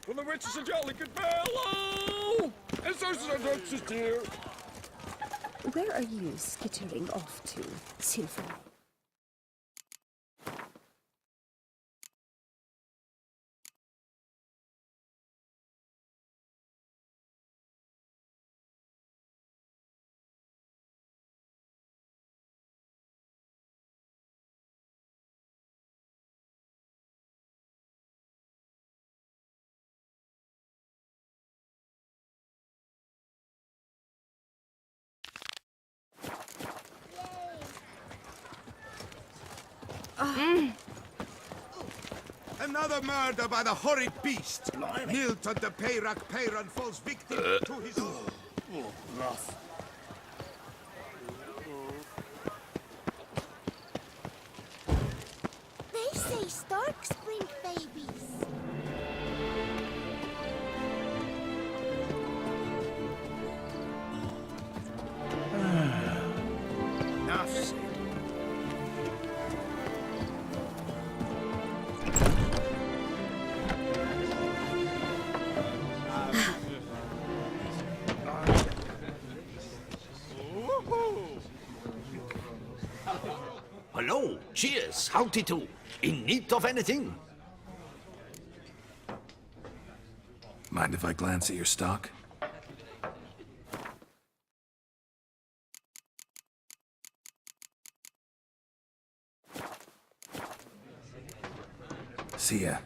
Well, the witch is a jolly good fellow! And so is our duchess, dear. Where are you skittering off to, Silver? Another murder by the horrid beast. Milton the Peyrak Peyran falls victim to his own. They say storks bring babies. Enough said. Hello, cheers, howdy do. In need of anything? Mind if I glance at your stock? See ya.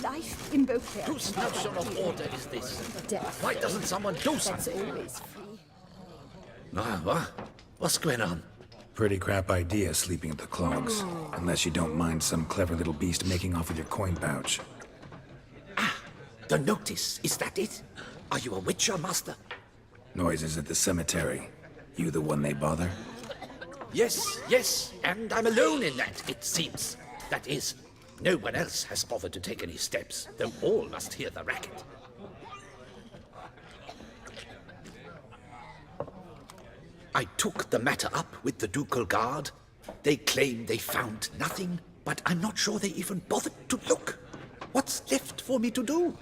Life in Beauclair. Whose notion of order is this? Death. Why doesn't someone do That's something? always free. What? What's going on? Pretty crap idea sleeping at the clogs. Unless you don't mind some clever little beast making off with your coin pouch. The notice, is that it? Are you a witcher, master? Noises at the cemetery. You the one they bother? Yes, and I'm alone in that, it seems. That is, no one else has bothered to take any steps, though all must hear the racket. I took the matter up with the ducal guard. They claim they found nothing, but I'm not sure they even bothered to look. What's left for me to do?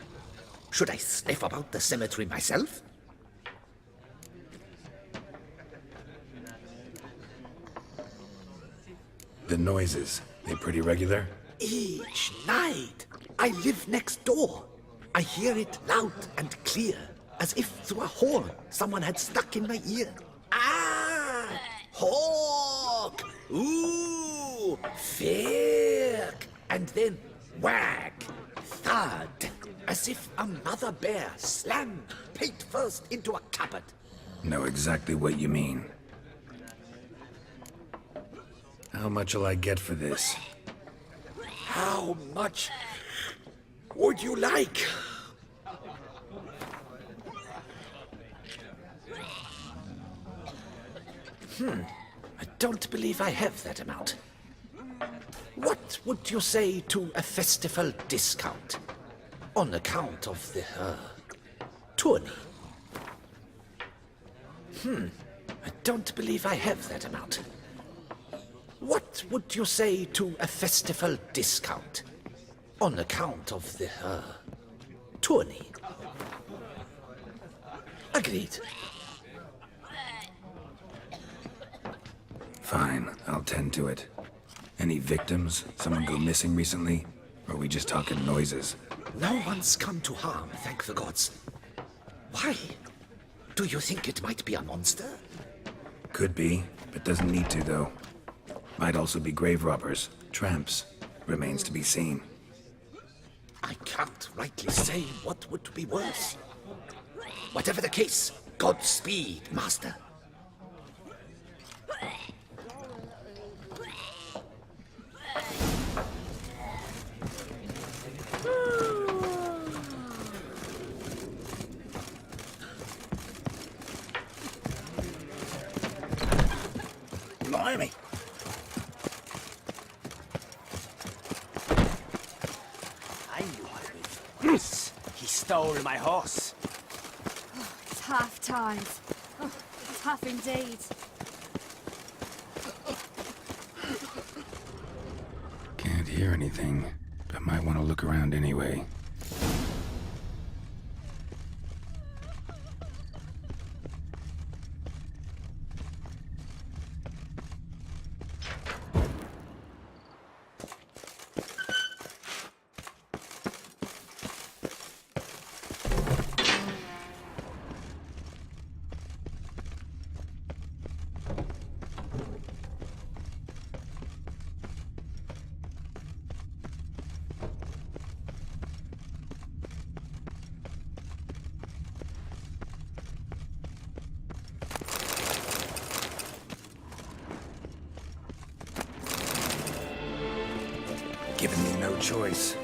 Should I sniff about the cemetery myself? The noises, they pretty regular? Each night. I live next door. I hear it loud and clear, as if through a horn someone had stuck in my ear. Ah! Hawk! Ooh! Firk! And then wag! Thud! As if a mother bear slammed pate first into a cupboard. Know exactly what you mean. How much'll I get for this? How much would you like? I don't believe I have that amount. What would you say to a festival discount? On account of the, tourney? I don't believe I have that amount. What would you say to a festival discount? On account of the, tourney. Agreed. Fine, I'll tend to it. Any victims? Someone go missing recently? Or are we just talking noises? No one's come to harm, thank the gods. Why? Do you think it might be a monster? Could be, but doesn't need to, though. Might also be grave robbers, tramps. Remains to be seen. I can't rightly say what would be worse. Whatever the case, Godspeed, Master. Blimey! I knew I would. Yes, he stole my horse. It's half time. Oh, it's half indeed. Can't hear anything, but might want to look around anyway. Giving me no choice.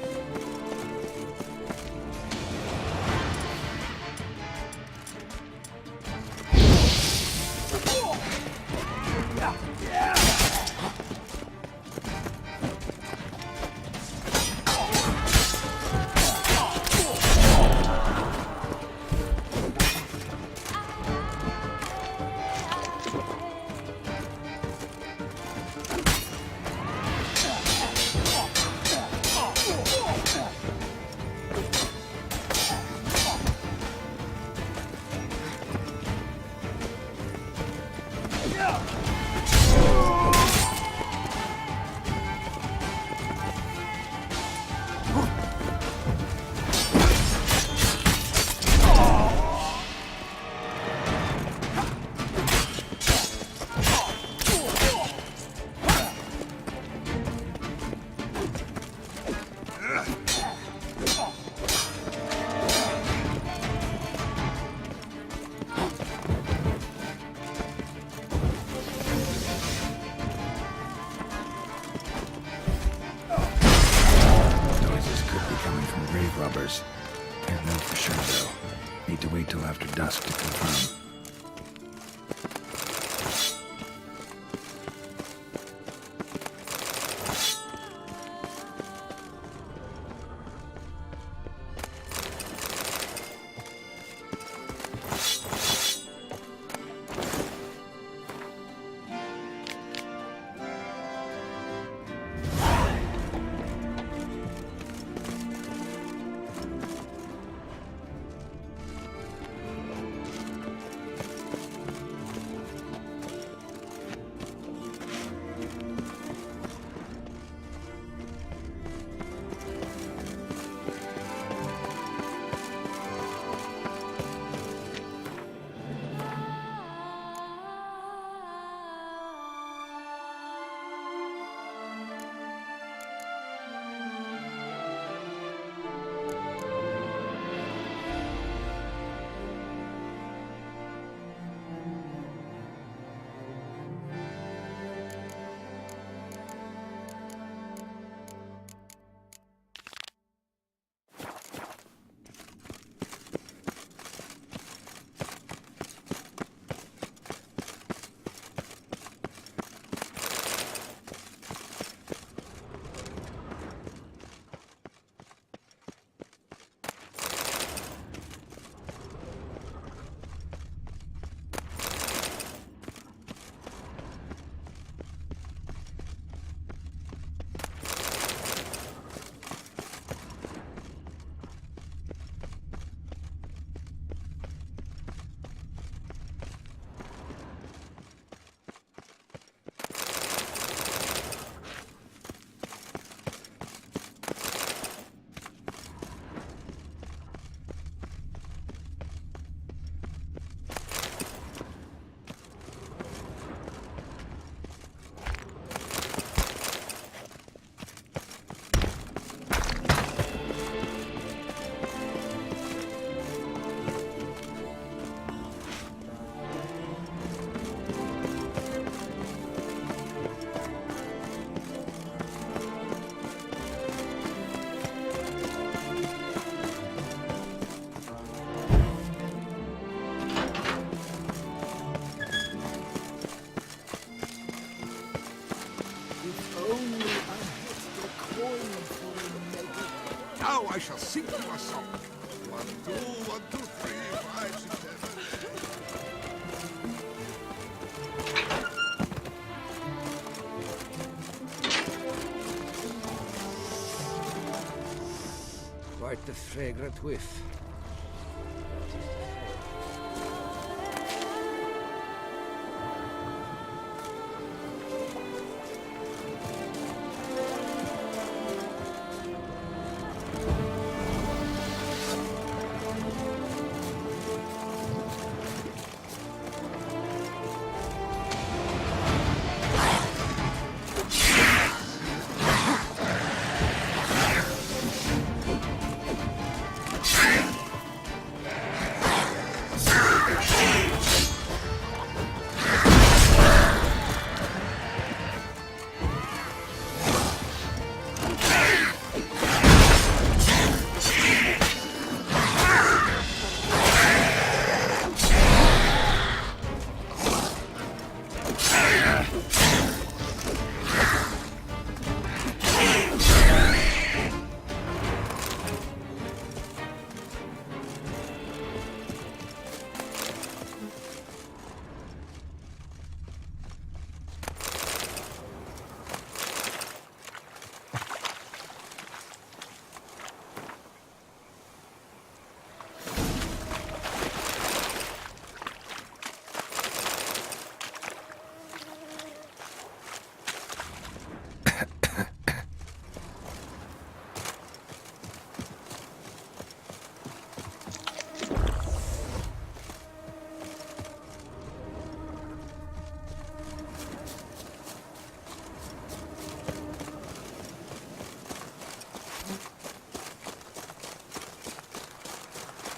I shall sing you a song. 1, 2, 1, 2, 3, 5, 6, 7. Quite the fragrant whiff.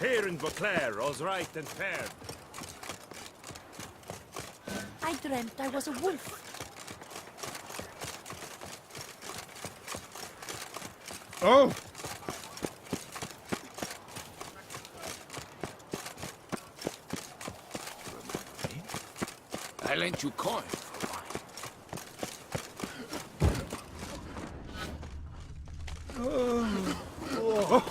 Here in Beauclair, all's right and fair. I dreamt I was a wolf. Oh! I lent you coin for wine. Oh.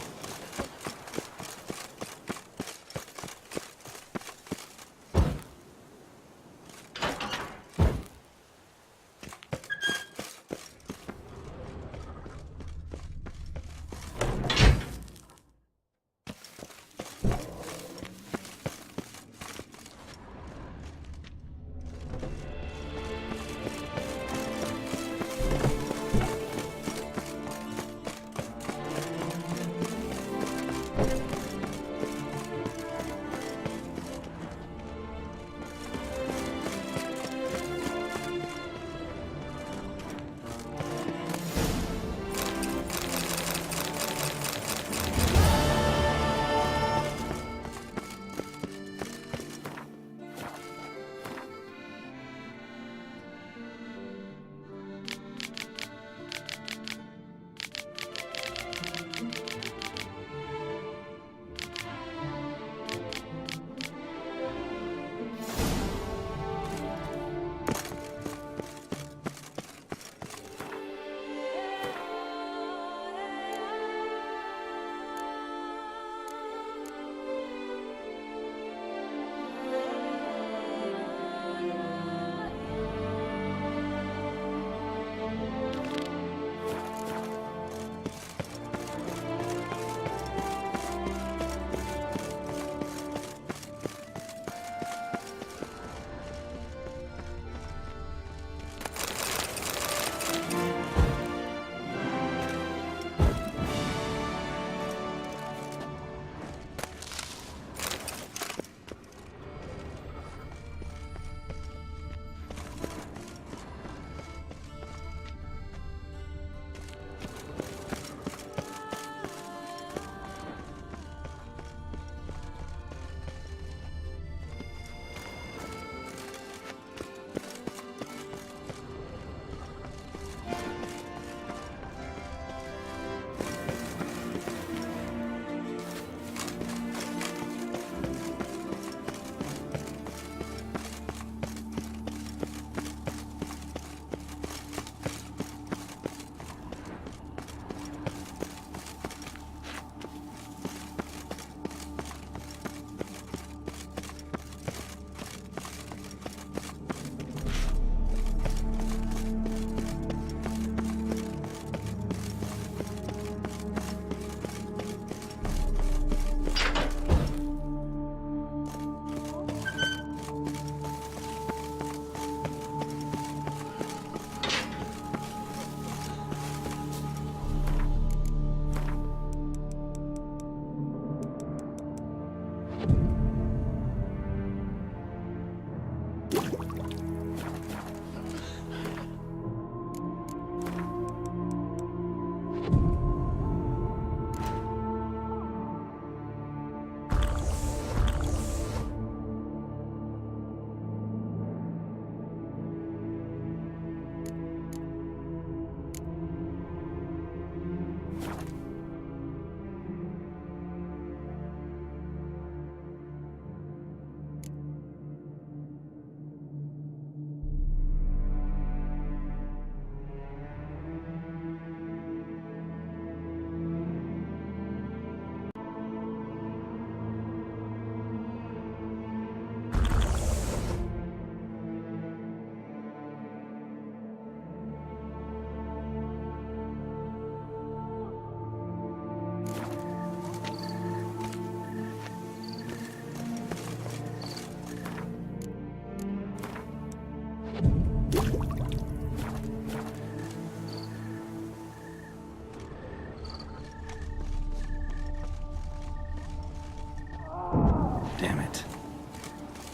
Damn it.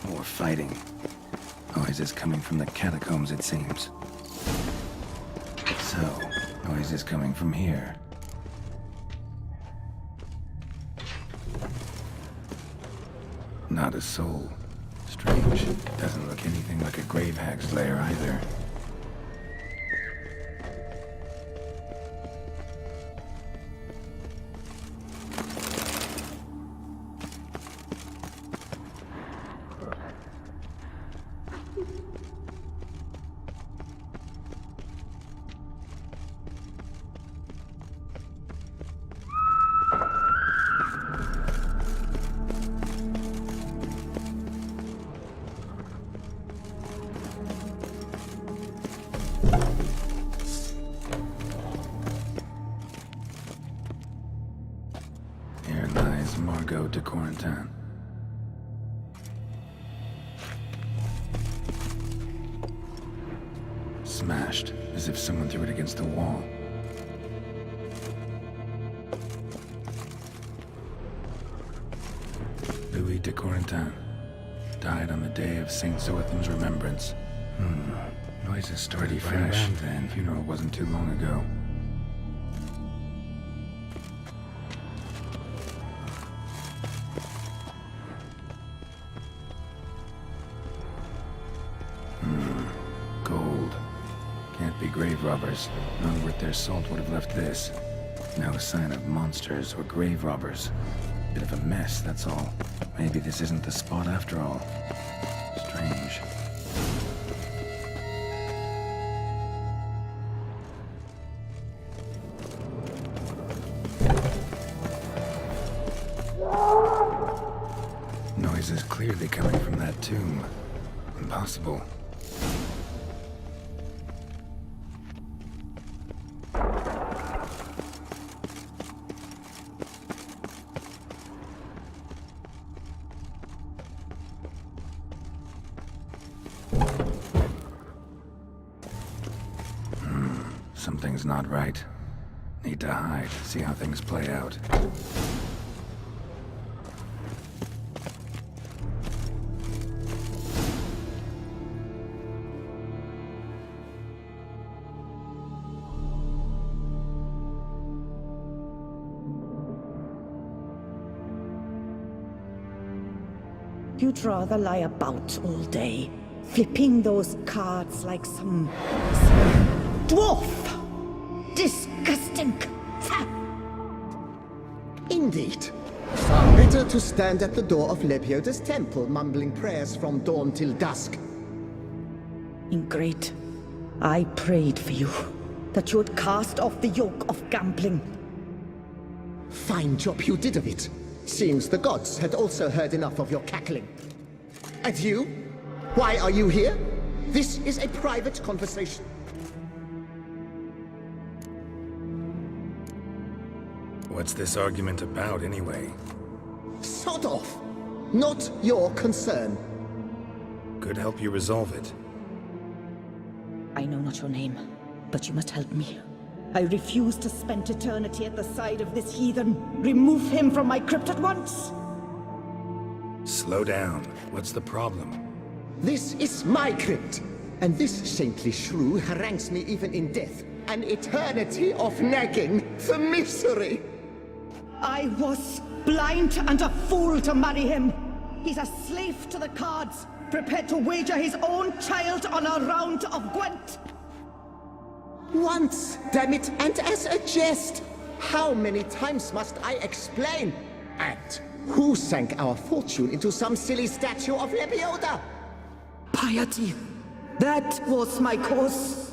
More fighting. Noises coming from the catacombs, it seems. So, noises coming from here. Not a soul. Strange. Doesn't look anything like a grave hag's lair either. De Corentin. Smashed, as if someone threw it against the wall. Louis de Corentin died on the day of Saint Zoetham's remembrance. Noises started fresh then. Funeral wasn't too long ago. Grave robbers. None worth their salt would have left this. No sign of monsters or grave robbers. Bit of a mess, that's all. Maybe this isn't the spot after all. Strange. Noise is clearly coming from that tomb. Impossible. Something's not right. Need to hide, see how things play out. You'd rather lie about all day, flipping those cards like some dwarf. Disgusting. Indeed. Far better to stand at the door of Lepioda's temple, mumbling prayers from dawn till dusk. Ingrate, I prayed for you, that you would cast off the yoke of gambling. Fine job you did of it. Seems the gods had also heard enough of your cackling. And you? Why are you here? This is a private conversation. What's this argument about, anyway? Sod off! Not your concern. Could help you resolve it. I know not your name, but you must help me. I refuse to spend eternity at the side of this heathen. Remove him from my crypt at once! Slow down. What's the problem? This is my crypt, and this saintly shrew harangues me even in death. An eternity of nagging for misery. I was blind and a fool to marry him. He's a slave to the cards, prepared to wager his own child on a round of Gwent. Once, damn it, and as a jest. How many times must I explain? And who sank our fortune into some silly statue of Lebioda? Piety. That was my cause.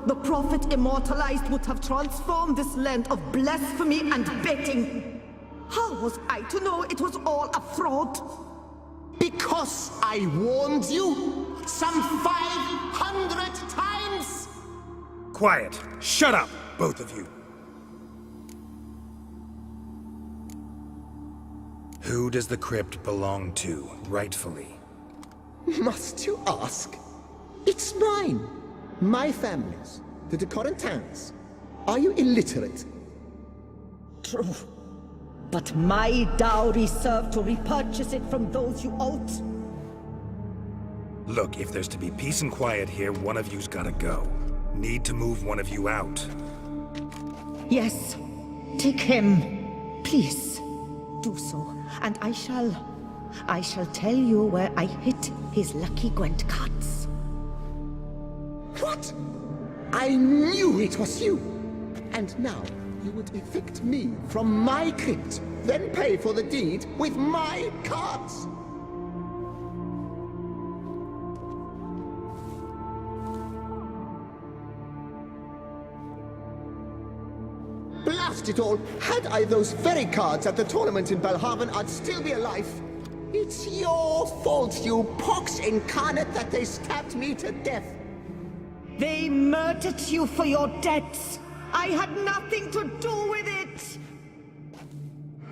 The prophet immortalized would have transformed this land of blasphemy and betting. How was I to know it was all a fraud? Because I warned you some 500 times! Quiet. Shut up, both of you. Who does the crypt belong to, rightfully? Must you ask? It's mine. My family's. The de Corentins. Are you illiterate? True. But my dowry served to repurchase it from those you owed. Look, if there's to be peace and quiet here, one of you's gotta go. Need to move one of you out. Yes. Take him. Please. Do so. And I shall tell you where I hid his lucky Gwent cards. What? I knew it was you! And now you would evict me from my crypt, then pay for the deed with my cards! Blast it all! Had I those very cards at the tournament in Belhaven, I'd still be alive. It's your fault, you pox incarnate, that they stabbed me to death. They murdered you for your debts. I had nothing to do with it.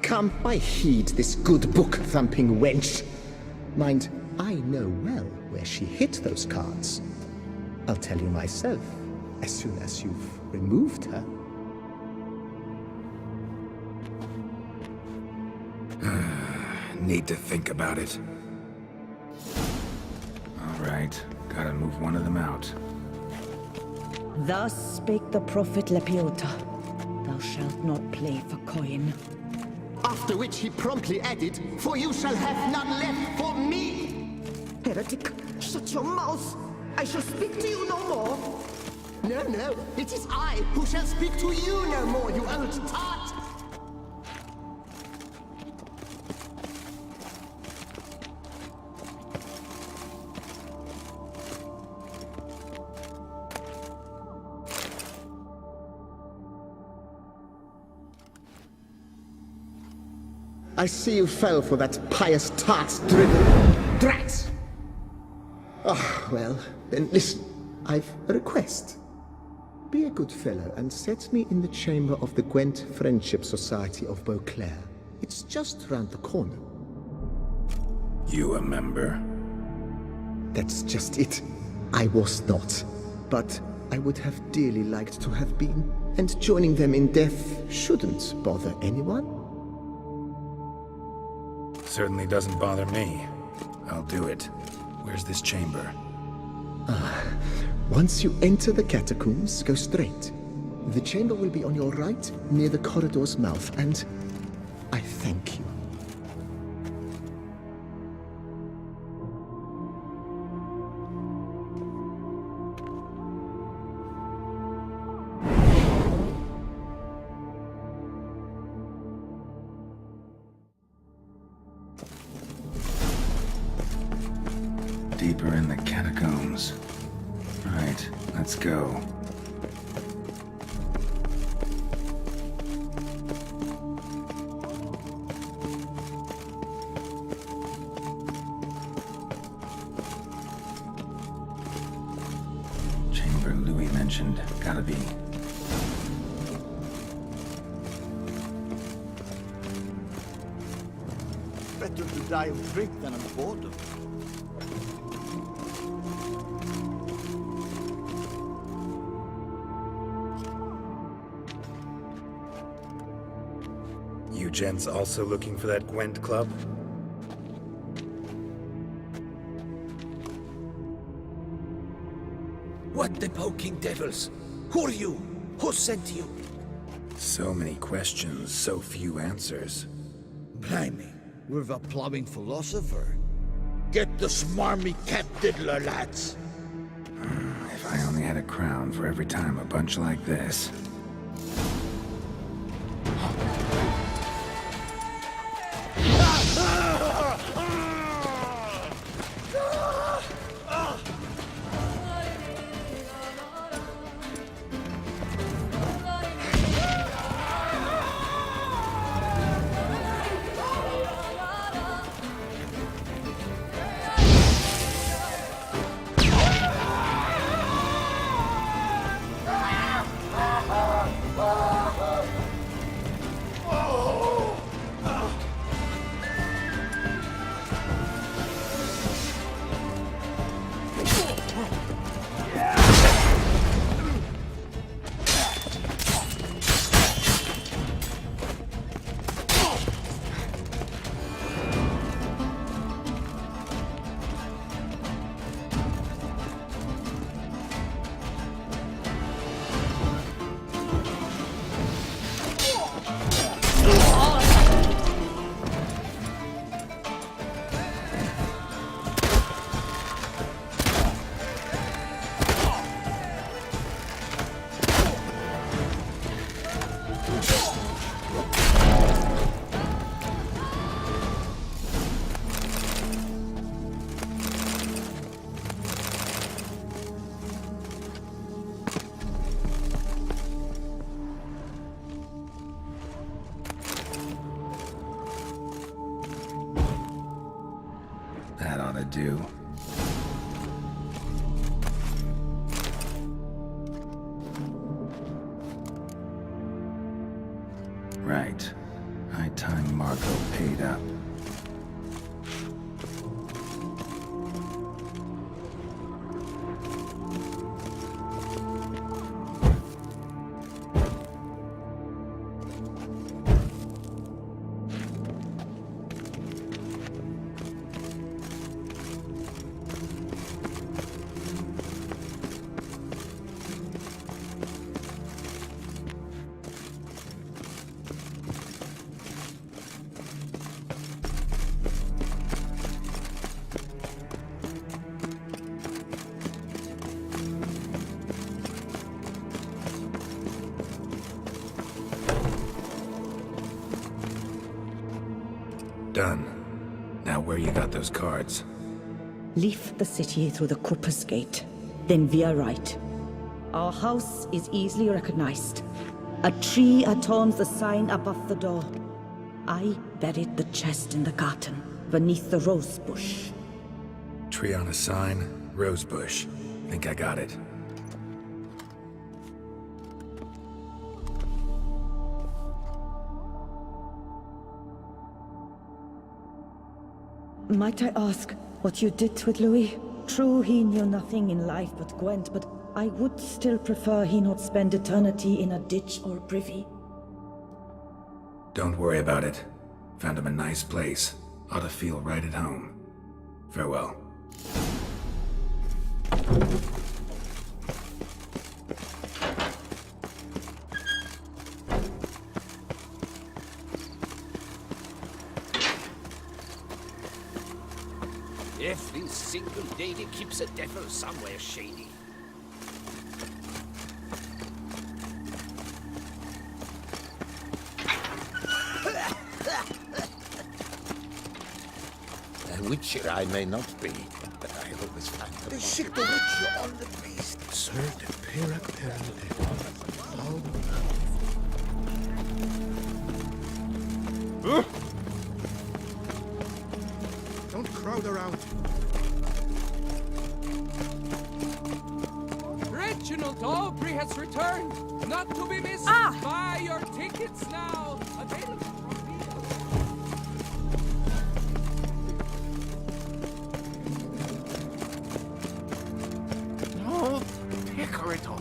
Come, I heed this good book-thumping wench. Mind, I know well where she hid those cards. I'll tell you myself, as soon as you've removed her. Need to think about it. All right, gotta move one of them out. Thus spake the prophet Lepiota. Thou shalt not play for coin. After which he promptly added, "For you shall have none left for me!" Heretic, shut your mouth. I shall speak to you no more. No, it is I who shall speak to you no more, you old tart! I see you fell for that pious tart's drivel. Drat! Ah, well, then listen. I've a request. Be a good fellow and set me in the chamber of the Gwent Friendship Society of Beauclair. It's just round the corner. You a member? That's just it. I was not. But I would have dearly liked to have been. And joining them in death shouldn't bother anyone. Certainly doesn't bother me. I'll do it. Where's this chamber? Once you enter the catacombs, go straight. The chamber will be on your right, near the corridor's mouth, and I thank you. Deeper in the catacombs. Right, let's go. Chamber Louis mentioned. Gotta be. Better to die of drink than of boredom. You gents also looking for that Gwent club? What the poking devils? Who are you? Who sent you? So many questions, so few answers. Blimey, we're the plumbing philosopher. Get the smarmy cat diddler, lads. If I only had a crown for every time a bunch like this. That ought to do. Right. High time Marco paid up. Done. Now where you got those cards? Leave the city through the Corpus Gate, then veer right. Our house is easily recognized. A tree adorns the sign above the door. I buried the chest in the garden, beneath the rose bush. Tree on a sign, rose bush. Think I got it. Might I ask what you did with Louis? True, he knew nothing in life but Gwent, but I would still prefer he not spend eternity in a ditch or privy. Don't worry about it. Found him a nice place. Ought to feel right at home. Farewell. Every single lady keeps a devil somewhere shady. A witcher I may not be, but I always find the sick the witcher on the beast. Sir, the Don't crowd around. Reginald Aubrey has returned, not to be missed. Buy your tickets now. Available from me. No, picker it up.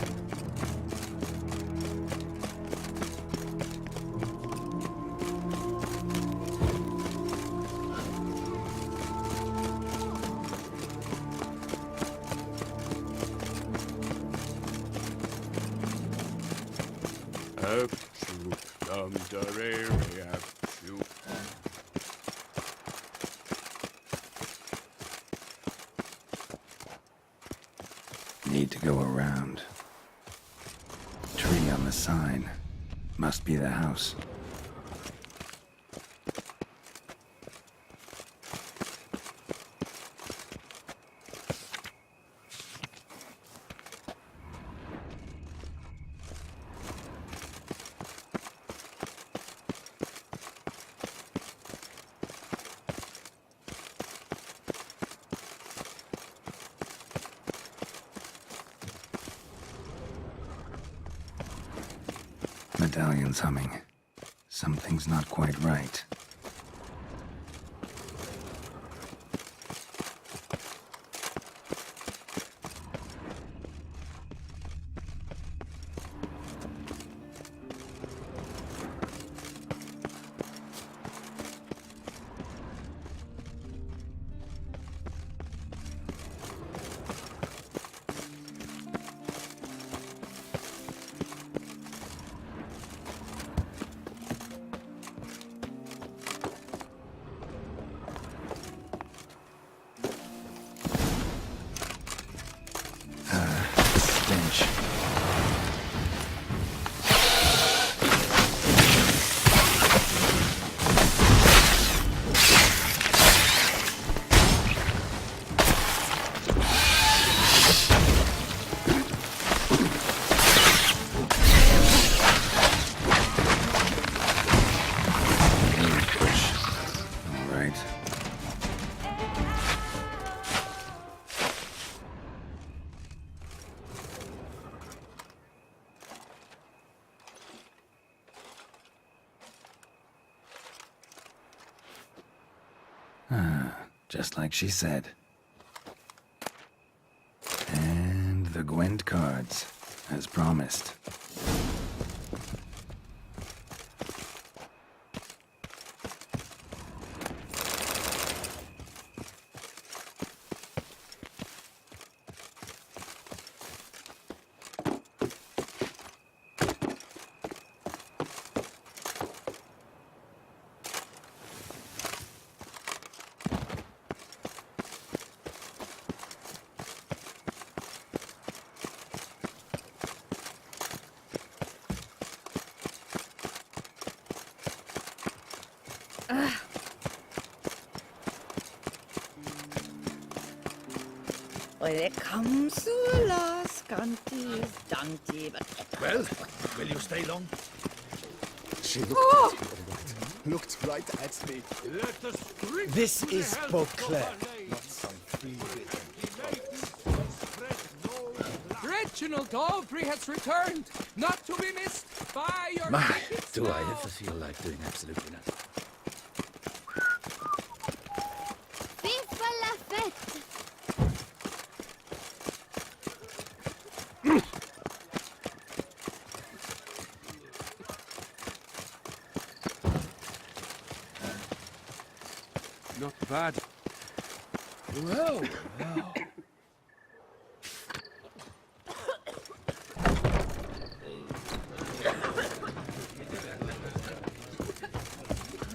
Need to go around. Tree on the sign. Must be the house. Medallion's humming. Something's not quite right. Stench. Push. All right. Just like she said. And the Gwent cards, as promised. When it comes to last Ganti, Dante, Well, will you stay long? She looked looked right at me. Let us drink This to the is health Beauclerc. of our lady. Reginald Aubrey has returned, not to be missed by your My, tickets do I now. ever feel like doing absolutely nothing. Viva la fête! Not bad. Well, well.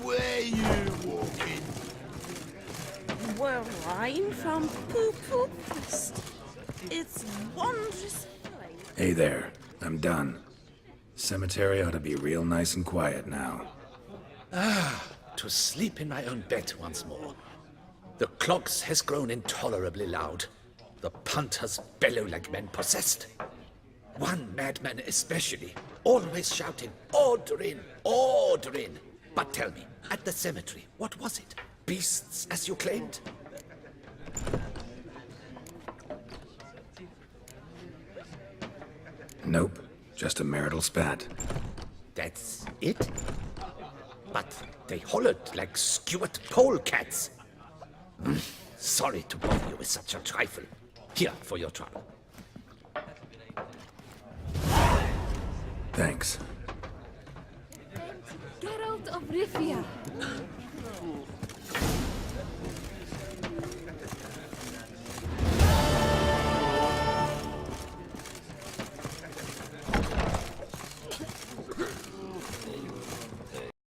Where you walking? We're riding from Poo Poo Fest. It's wondrous place. Hey there, I'm done. Cemetery ought to be real nice and quiet now. To sleep in my own bed once more. The clogs has grown intolerably loud. The punters bellow like men possessed. One madman especially, always shouting, "Order in! Order in!" But tell me, at the cemetery, what was it? Beasts, as you claimed? Nope, just a marital spat. That's it? But they hollered like skewered polecats. Sorry to bother you with such a trifle. Here for your trouble. Thanks. Get out of Rivia!